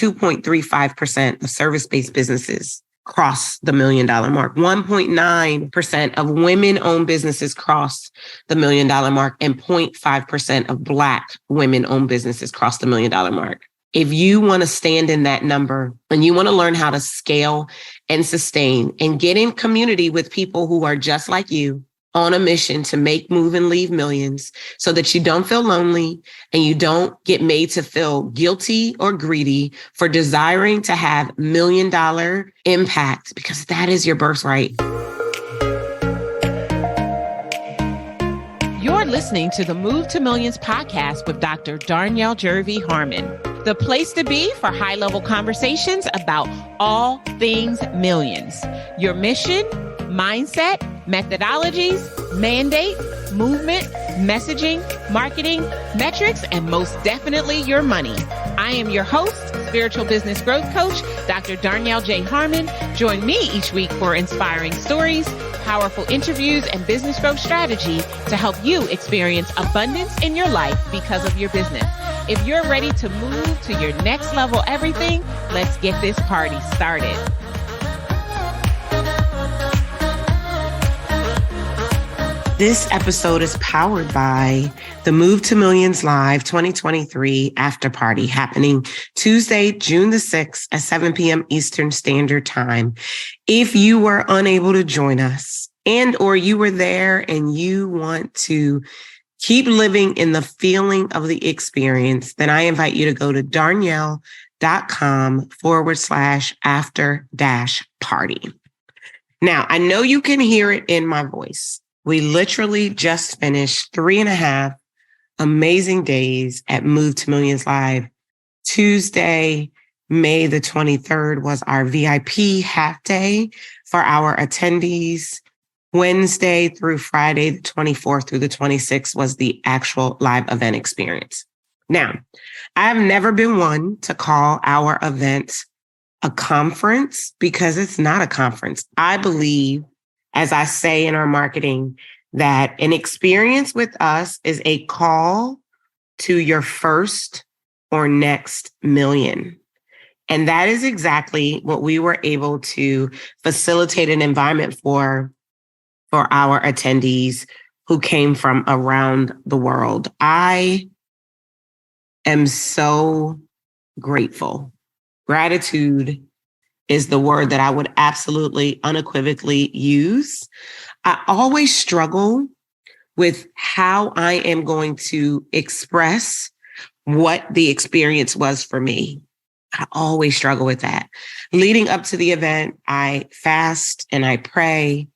2.35% of service-based businesses cross the $1 million mark. 1.9% of women-owned businesses cross the $1 million mark, and 0.5% of Black women-owned businesses cross the $1 million mark. If you want to stand in that number and you want to learn how to scale and sustain and get in community with people who are just like you on a mission to make, move, and leave millions so that you don't feel lonely and you don't get made to feel guilty or greedy for desiring to have $1 million impact, because that is your birthright. You're listening to the Move to Millions podcast with Dr. Darnyelle Jervey Harmon, the place to be for high-level conversations about all things millions. Your mission, mindset, methodologies, mandate, movement, messaging, marketing, metrics, and most definitely your money. I am your host, spiritual business growth coach, Dr. Darnyelle J. Harmon. Join me each week for inspiring stories, powerful interviews, and business growth strategy to help you experience abundance in your life because of your business. If you're ready to move to your next level everything, let's get this party started. This episode is powered by the Move to Millions Live 2023 After Party, happening Tuesday, June the 6th at 7 p.m. Eastern Standard Time. If you were unable to join us and or you were there and you want to keep living in the feeling of the experience, then I invite you to go to darnyelle.com/after-party. Now, I know you can hear it in my voice. We literally just finished 3.5 amazing days at Move to Millions Live. Tuesday, May the 23rd was our VIP half day for our attendees. Wednesday through Friday, the 24th through the 26th was the actual live event experience. Now, I've never been one to call our event a conference because it's not a conference. I believe, as I say in our marketing, that an experience with us is a call to your first or next million. And that is exactly what we were able to facilitate an environment for our attendees who came from around the world. I am so grateful. Gratitude is the word that I would absolutely unequivocally use. I always struggle with how I am going to express what the experience was for me. I always struggle with that. Leading up to the event, I fast and I pray.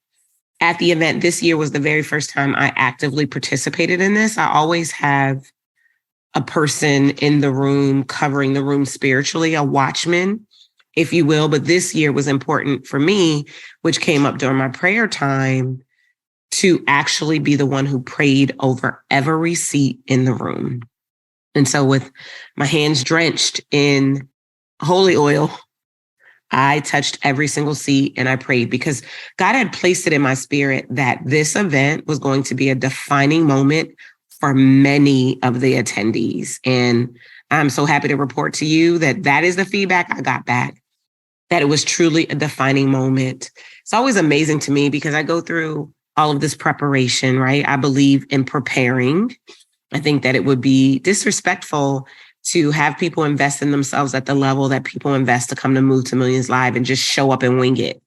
At the event this year was the very first time I actively participated in this. I always have a person in the room covering the room spiritually, a watchman, if you will. But this year was important for me, which came up during my prayer time, to actually be the one who prayed over every seat in the room. And so with my hands drenched in holy oil, I touched every single seat and I prayed because God had placed it in my spirit that this event was going to be a defining moment for many of the attendees. And I'm so happy to report to you that that is the feedback I got back, that it was truly a defining moment. It's always amazing to me because I go through all of this preparation, right? I believe in preparing. I think that it would be disrespectful to have people invest in themselves at the level that people invest to come to Move to Millions Live and just show up and wing it.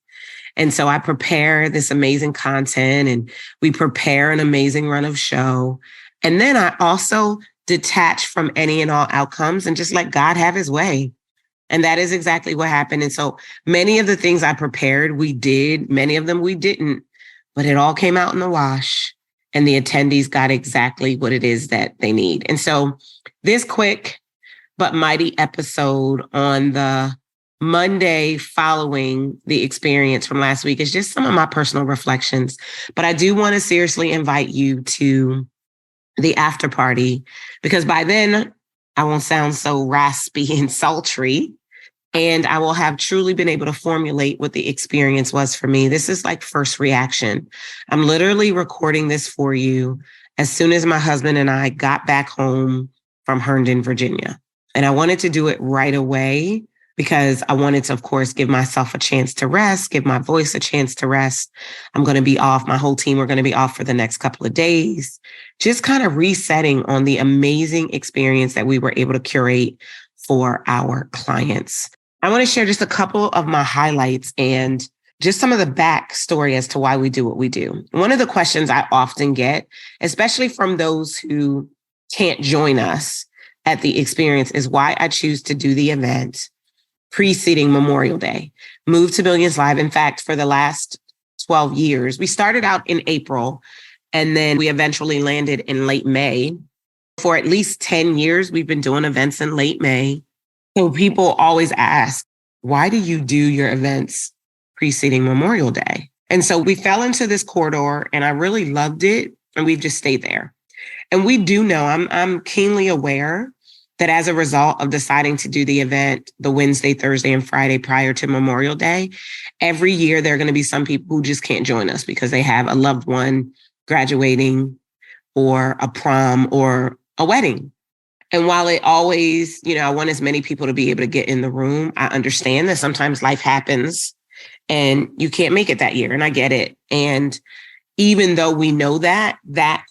And so I prepare this amazing content and we prepare an amazing run of show. And then I also detach from any and all outcomes and just let God have his way. And that is exactly what happened. And so many of the things I prepared, we did, many of them we didn't, but it all came out in the wash and the attendees got exactly what it is that they need. And so this quick but mighty episode on the Monday following the experience from last week is just some of my personal reflections. But I do want to seriously invite you to the after party, because by then I won't sound so raspy and sultry, and I will have truly been able to formulate what the experience was for me. This is like first reaction. I'm literally recording this for you as soon as my husband and I got back home from Herndon, Virginia. And I wanted to do it right away because I wanted to, of course, give myself a chance to rest, give my voice a chance to rest. I'm going to be off. My whole team, we're going to be off for the next couple of days, just kind of resetting on the amazing experience that we were able to curate for our clients. I want to share just a couple of my highlights and just some of the backstory as to why we do what we do. One of the questions I often get, especially from those who can't join us at the experience, is why I choose to do the event preceding Memorial Day. Move to Millions Live. In fact, for the last 12 years, we started out in April, and then we eventually landed in late May. For at least 10 years, we've been doing events in late May. So people always ask, why do you do your events preceding Memorial Day? And so we fell into this corridor and I really loved it. And we've just stayed there. And we do know, I'm keenly aware that as a result of deciding to do the event the Wednesday, Thursday, and Friday prior to Memorial Day, every year there are going to be some people who just can't join us because they have a loved one graduating or a prom or a wedding. And while it always, I want as many people to be able to get in the room, I understand that sometimes life happens and you can't make it that year. And I get it. And even though we know that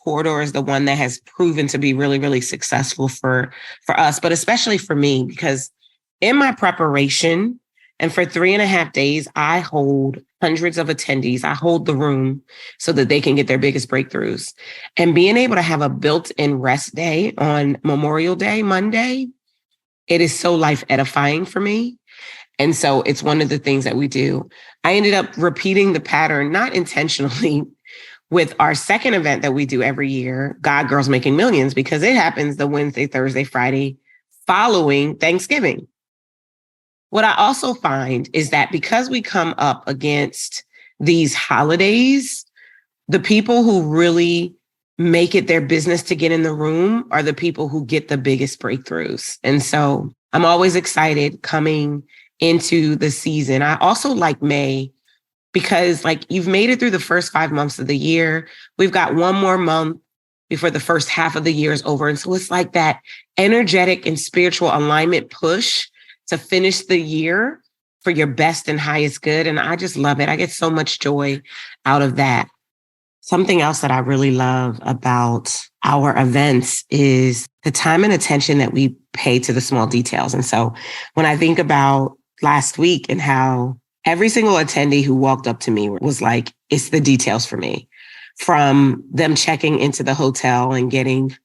corridor is the one that has proven to be really, really successful for us, but especially for me, because in my preparation and for 3.5 days, I hold hundreds of attendees. I hold the room so that they can get their biggest breakthroughs. And being able to have a built-in rest day on Memorial Day, Monday, it is so life edifying for me. And so it's one of the things that we do. I ended up repeating the pattern, not intentionally, with our second event that we do every year, God Girls Making Millions, because it happens the Wednesday, Thursday, Friday following Thanksgiving. What I also find is that because we come up against these holidays, the people who really make it their business to get in the room are the people who get the biggest breakthroughs. And so I'm always excited coming into the season. I also like May because you've made it through the first 5 months of the year. We've got one more month before the first half of the year is over. And so it's like that energetic and spiritual alignment push to finish the year for your best and highest good. And I just love it. I get so much joy out of that. Something else that I really love about our events is the time and attention that we pay to the small details. And so when I think about last week and how every single attendee who walked up to me was like, it's the details for me. From them checking into the hotel and getting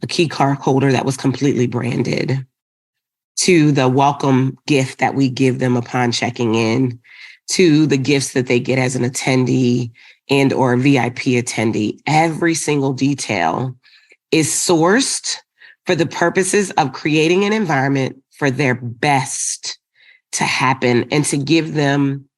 a key card holder that was completely branded, to the welcome gift that we give them upon checking in, to the gifts that they get as an attendee and or VIP attendee. Every single detail is sourced for the purposes of creating an environment for their best to happen and to give them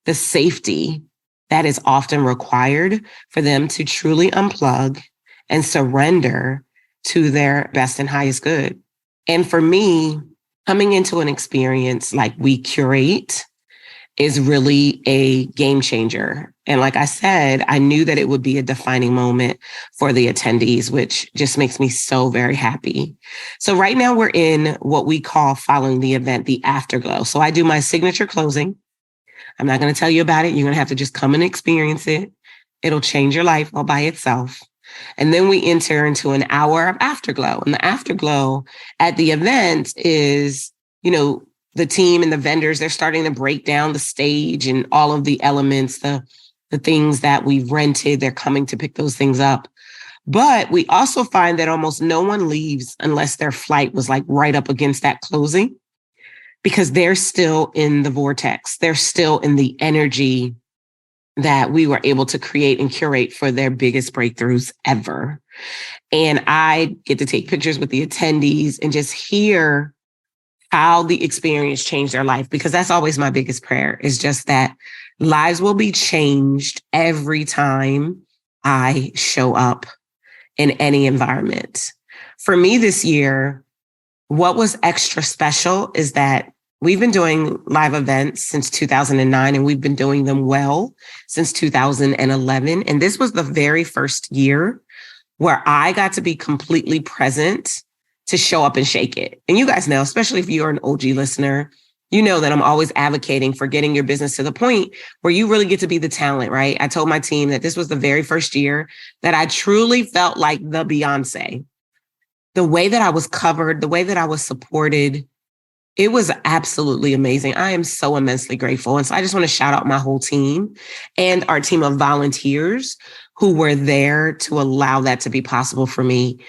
the safety that is often required for them to truly unplug and surrender to their best and highest good. And for me, coming into an experience like we curate is really a game changer. And like I said, I knew that it would be a defining moment for the attendees, which just makes me so very happy. So right now we're in what we call, following the event, the afterglow. So I do my signature closing. I'm not going to tell you about it. You're going to have to just come and experience it. It'll change your life all by itself. And then we enter into an hour of afterglow. And the afterglow at the event is, the team and the vendors, they're starting to break down the stage and all of the elements, the things that we've rented, they're coming to pick those things up. But we also find that almost no one leaves unless their flight was right up against that closing, because they're still in the vortex. They're still in the energy that we were able to create and curate for their biggest breakthroughs ever. And I get to take pictures with the attendees and just hear how the experience changed their life, because that's always my biggest prayer, is just that lives will be changed every time I show up in any environment. For me this year, what was extra special is that we've been doing live events since 2009, and we've been doing them well since 2011. And this was the very first year where I got to be completely present to show up and shake it. And you guys know, especially if you're an OG listener, you know that I'm always advocating for getting your business to the point where you really get to be the talent, right? I told my team that this was the very first year that I truly felt like the Beyonce. The way that I was covered, the way that I was supported, it was absolutely amazing. I am so immensely grateful. And so I just want to shout out my whole team and our team of volunteers who were there to allow that to be possible for me.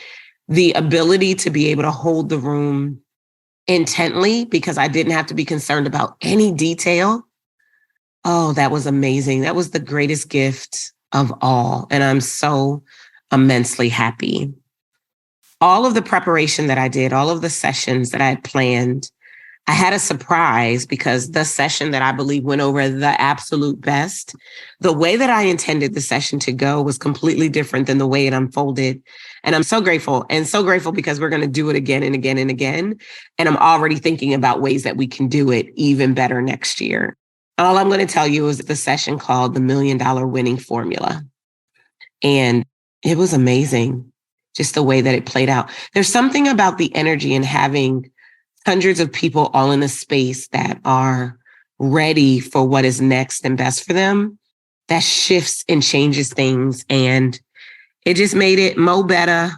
The ability to be able to hold the room intently because I didn't have to be concerned about any detail. Oh, that was amazing. That was the greatest gift of all. And I'm so immensely happy. All of the preparation that I did, all of the sessions that I had planned, I had a surprise because the session that I believe went over the absolute best, the way that I intended the session to go was completely different than the way it unfolded. And I'm so grateful because we're going to do it again and again and again. And I'm already thinking about ways that we can do it even better next year. All I'm going to tell you is the session called the $1 Million Winning Formula. And it was amazing, just the way that it played out. There's something about the energy and having hundreds of people all in a space that are ready for what is next and best for them that shifts and changes things. And it just made it mo better.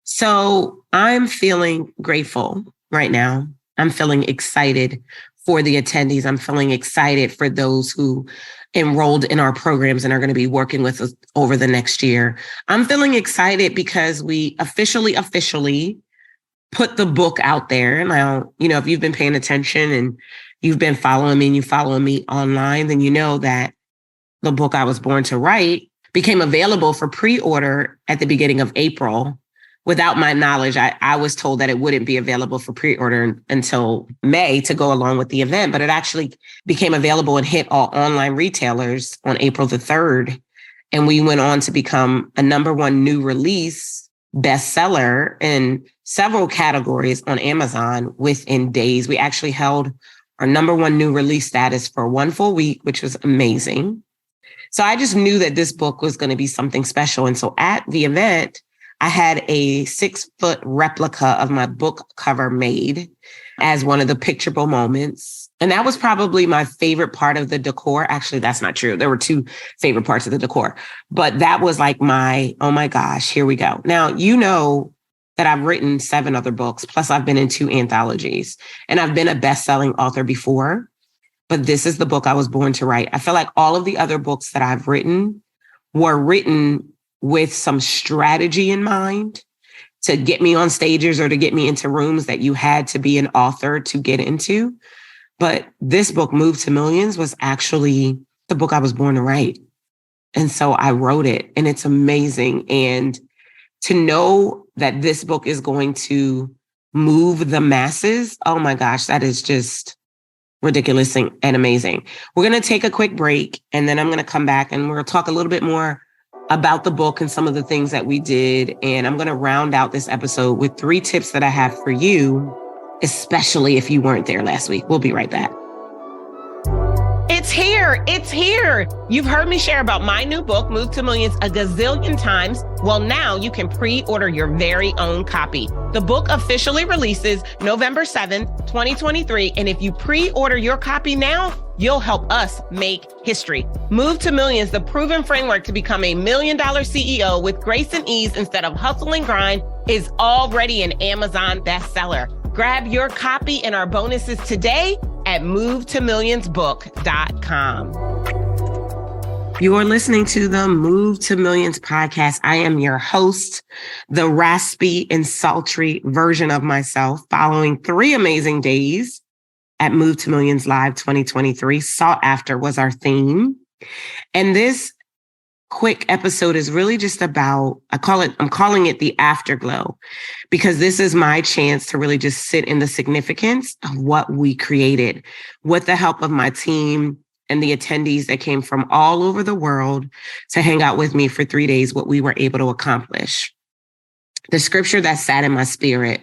So I'm feeling grateful right now. I'm feeling excited for the attendees. I'm feeling excited for those who enrolled in our programs and are going to be working with us over the next year. I'm feeling excited because we officially put the book out there. Now, if you've been paying attention and you've been following me and you follow me online, then you know that the book I was born to write became available for pre-order at the beginning of April. Without my knowledge, I was told that it wouldn't be available for pre-order until May to go along with the event, but it actually became available and hit all online retailers on April the 3rd. And we went on to become a #1 new release bestseller in several categories on Amazon within days. We actually held our #1 new release status for 1 full week, which was amazing. So I just knew that this book was going to be something special. And so at the event, I had a 6-foot replica of my book cover made as one of the picturable moments. And that was probably my favorite part of the decor. Actually, that's not true. There were 2 favorite parts of the decor, but that was like oh my gosh, here we go. Now, you know that I've written 7 other books, plus I've been in 2 anthologies, and I've been a best-selling author before, but this is the book I was born to write. I feel like all of the other books that I've written were written with some strategy in mind to get me on stages or to get me into rooms that you had to be an author to get into. But this book, Move to Millions, was actually the book I was born to write. And so I wrote it, and it's amazing. And to know that this book is going to move the masses, oh my gosh, that is just ridiculous and amazing. We're going to take a quick break, and then I'm going to come back and we're going to talk a little bit more about the book and some of the things that we did. And I'm going to round out this episode with 3 tips that I have for you, especially if you weren't there last week. We'll be right back. It's here. It's here. You've heard me share about my new book, Move to Millions, a gazillion times. Well, now you can pre-order your very own copy. The book officially releases November 7th, 2023. And if you pre-order your copy now, you'll help us make history. Move to Millions, the proven framework to become a $1 million CEO with grace and ease instead of hustle and grind, is already an Amazon bestseller. Grab your copy and our bonuses today at movetomillionsbook.com. You are listening to the Move to Millions podcast. I am your host, the raspy and sultry version of myself, following 3 amazing days at Move to Millions Live 2023. Sought after was our theme. And this quick episode is really just about, I'm calling it the afterglow, because this is my chance to really just sit in the significance of what we created with the help of my team and the attendees that came from all over the world to hang out with me for 3 days, what we were able to accomplish. The scripture that sat in my spirit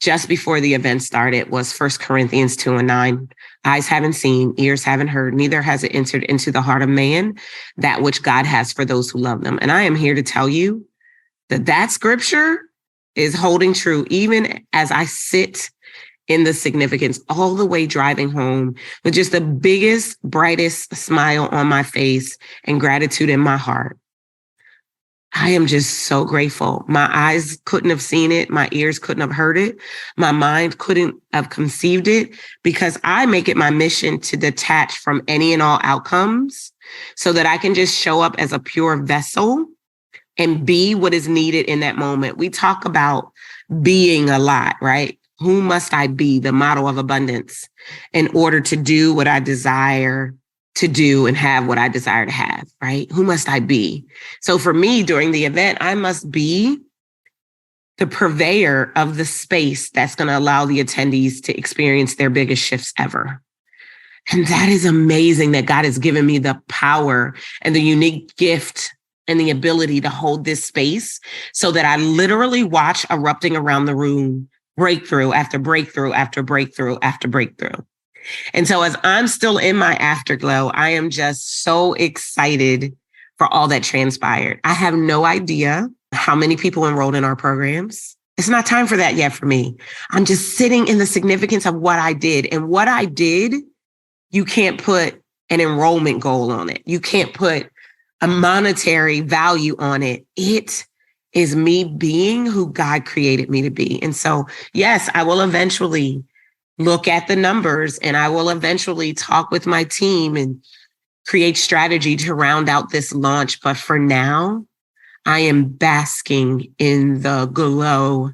just before the event started was 1 Corinthians 2:9. Eyes haven't seen, ears haven't heard, neither has it entered into the heart of man that which God has for those who love them. And I am here to tell you that scripture is holding true, even as I sit in the significance all the way driving home with just the biggest, brightest smile on my face and gratitude in my heart. I am just so grateful. My eyes couldn't have seen it. My ears couldn't have heard it. My mind couldn't have conceived it, because I make it my mission to detach from any and all outcomes so that I can just show up as a pure vessel and be what is needed in that moment. We talk about being a lot, right? Who must I be? The model of abundance in order to do what I desire to do and have what I desire to have, right? Who must I be? So for me, during the event, I must be the purveyor of the space that's going to allow the attendees to experience their biggest shifts ever. And that is amazing that God has given me the power and the unique gift and the ability to hold this space so that I literally watch erupting around the room, breakthrough after breakthrough after breakthrough after breakthrough. And so as I'm still in my afterglow, I am just so excited for all that transpired. I have no idea how many people enrolled in our programs. It's not time for that yet for me. I'm just sitting in the significance of what I did. And what I did, you can't put an enrollment goal on it. You can't put a monetary value on it. It is me being who God created me to be. And so, yes, I will eventually look at the numbers, and I will eventually talk with my team and create strategy to round out this launch. But for now, I am basking in the glow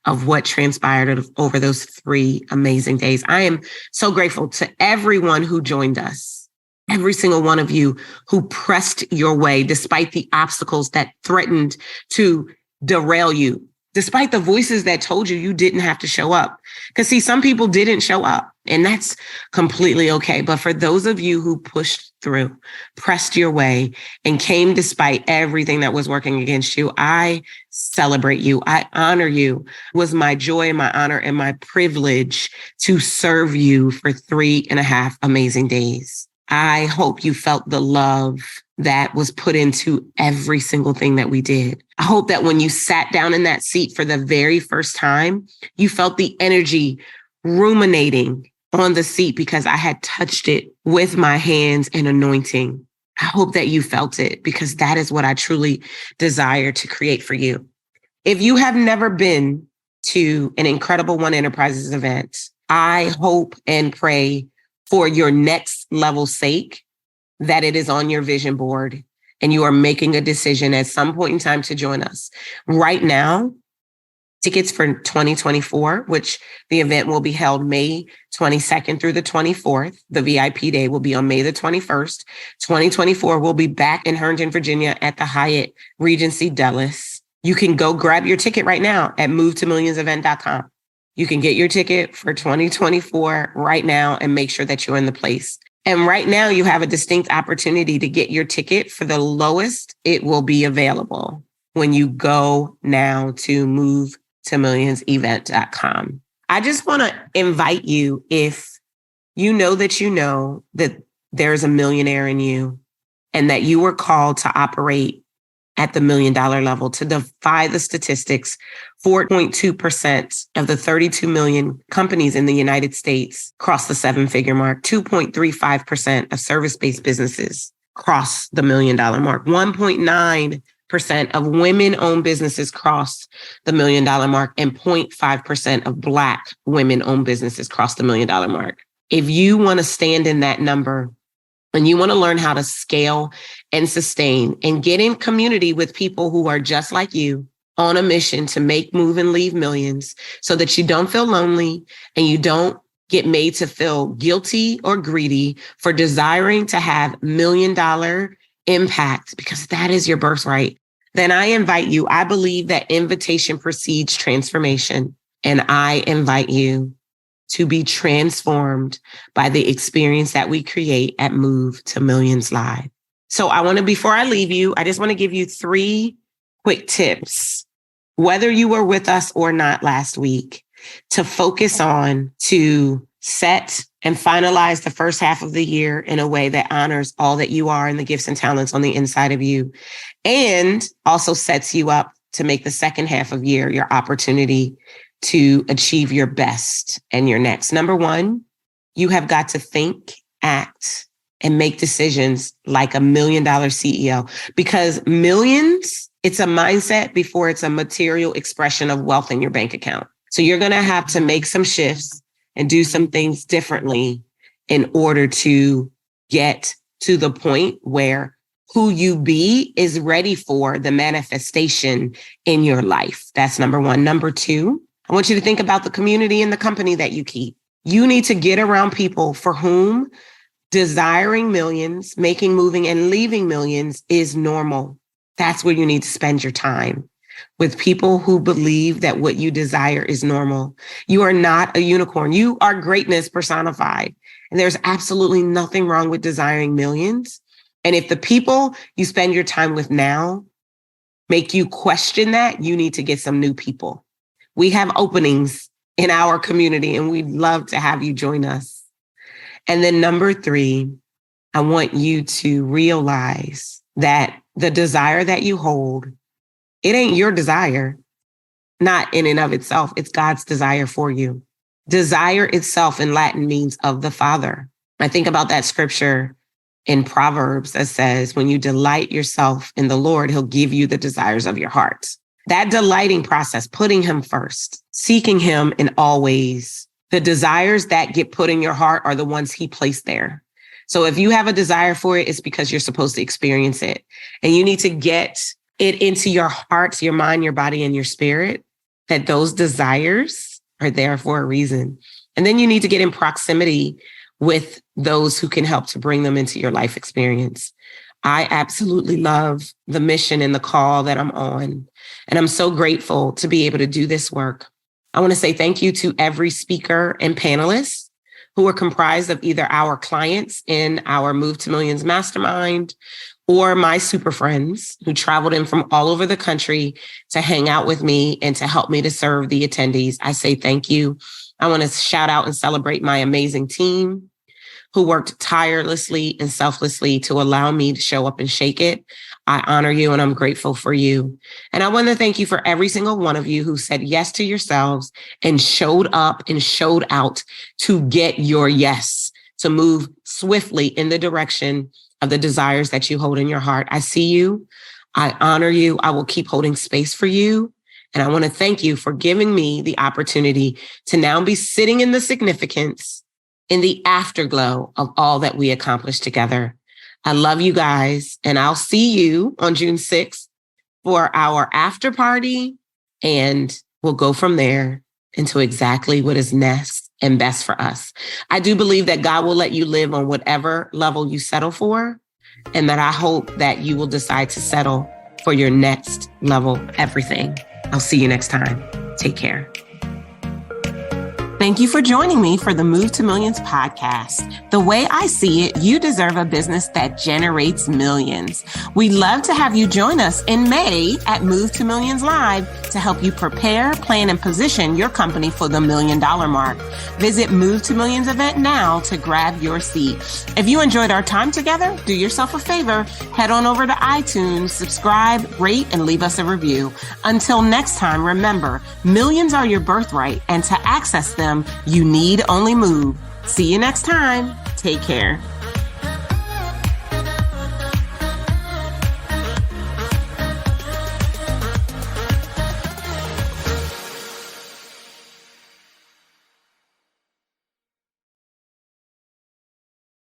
of what transpired over those 3 amazing days. I am so grateful to everyone who joined us, every single one of you who pressed your way despite the obstacles that threatened to derail you, despite the voices that told you didn't have to show up. Because see, some people didn't show up, and that's completely okay. But for those of you who pushed through, pressed your way, and came despite everything that was working against you, I celebrate you. I honor you. It was my joy, my honor, and my privilege to serve you for 3.5 amazing days. I hope you felt the love that was put into every single thing that we did. I hope that when you sat down in that seat for the very first time, you felt the energy ruminating on the seat because I had touched it with my hands and anointing. I hope that you felt it, because that is what I truly desire to create for you. If you have never been to an Incredible One Enterprises event, I hope and pray for your next level sake that it is on your vision board and you are making a decision at some point in time to join us. Right now, tickets for 2024, which the event will be held May 22nd through the 24th. The VIP day will be on May the 21st. 2024 will be back in Herndon, Virginia at the Hyatt Regency Dulles. You can go grab your ticket right now at movetomillionsevent.com. You can get your ticket for 2024 right now and make sure that you're in the place. And right now you have a distinct opportunity to get your ticket for the lowest it will be available when you go now to movetomillionsevent.com. I just want to invite you, if you know that there's a millionaire in you and that you were called to operate at the $1 million level, to defy the statistics. 4.2% of the 32 million companies in the United States cross the 7-figure mark. 2.35% of service-based businesses cross the $1 million mark. 1.9% of women-owned businesses cross the $1 million mark, and 0.5% of Black women-owned businesses cross the $1 million mark. If you want to stand in that number, and you want to learn how to scale and sustain and get in community with people who are just like you on a mission to make, move, and leave millions, so that you don't feel lonely and you don't get made to feel guilty or greedy for desiring to have $1 million impact, because that is your birthright, then I invite you. I believe that invitation precedes transformation, and I invite you to be transformed by the experience that we create at Move to Millions Live. So before I leave you, I just want to give you 3 quick tips, whether you were with us or not last week, to focus on to set and finalize the first half of the year in a way that honors all that you are and the gifts and talents on the inside of you, and also sets you up to make the second half of year your opportunity to achieve your best and your next. Number one, you have got to think, act, and make decisions like $1 million CEO, because millions, it's a mindset before it's a material expression of wealth in your bank account. So you're going to have to make some shifts and do some things differently in order to get to the point where who you be is ready for the manifestation in your life. That's number one. Number two, I want you to think about the community and the company that you keep. You need to get around people for whom desiring millions, making, moving, and leaving millions is normal. That's where you need to spend your time, with people who believe that what you desire is normal. You are not a unicorn. You are greatness personified. And there's absolutely nothing wrong with desiring millions. And if the people you spend your time with now make you question that, you need to get some new people. We have openings in our community, and we'd love to have you join us. And then number three, I want you to realize that the desire that you hold, it ain't your desire, not in and of itself. It's God's desire for you. Desire itself in Latin means of the Father. I think about that scripture in Proverbs that says, when you delight yourself in the Lord, he'll give you the desires of your heart. That delighting process, putting him first, seeking him in all ways. The desires that get put in your heart are the ones he placed there. So if you have a desire for it, it's because you're supposed to experience it. And you need to get it into your heart, your mind, your body, and your spirit, that those desires are there for a reason. And then you need to get in proximity with those who can help to bring them into your life experience. I absolutely love the mission and the call that I'm on. And I'm so grateful to be able to do this work. I want to say thank you to every speaker and panelist who are comprised of either our clients in our Move to Millions Mastermind or my super friends who traveled in from all over the country to hang out with me and to help me to serve the attendees. I say thank you. I want to shout out and celebrate my amazing team who worked tirelessly and selflessly to allow me to show up and shake it. I honor you and I'm grateful for you. And I want to thank you for every single one of you who said yes to yourselves and showed up and showed out to get your yes, to move swiftly in the direction of the desires that you hold in your heart. I see you. I honor you. I will keep holding space for you. And I want to thank you for giving me the opportunity to now be sitting in the significance, in the afterglow of all that we accomplished together. I love you guys, and I'll see you on June 6th for our after party, and we'll go from there into exactly what is next and best for us. I do believe that God will let you live on whatever level you settle for, and that I hope that you will decide to settle for your next level everything. I'll see you next time. Take care. Thank you for joining me for the Move to Millions podcast. The way I see it, you deserve a business that generates millions. We'd love to have you join us in May at Move to Millions Live to help you prepare, plan, and position your company for the $1 million mark. Visit Move to Millions event now to grab your seat. If you enjoyed our time together, do yourself a favor, head on over to iTunes, subscribe, rate, and leave us a review. Until next time, remember, millions are your birthright, and to access them, you need only move. See you next time. Take care.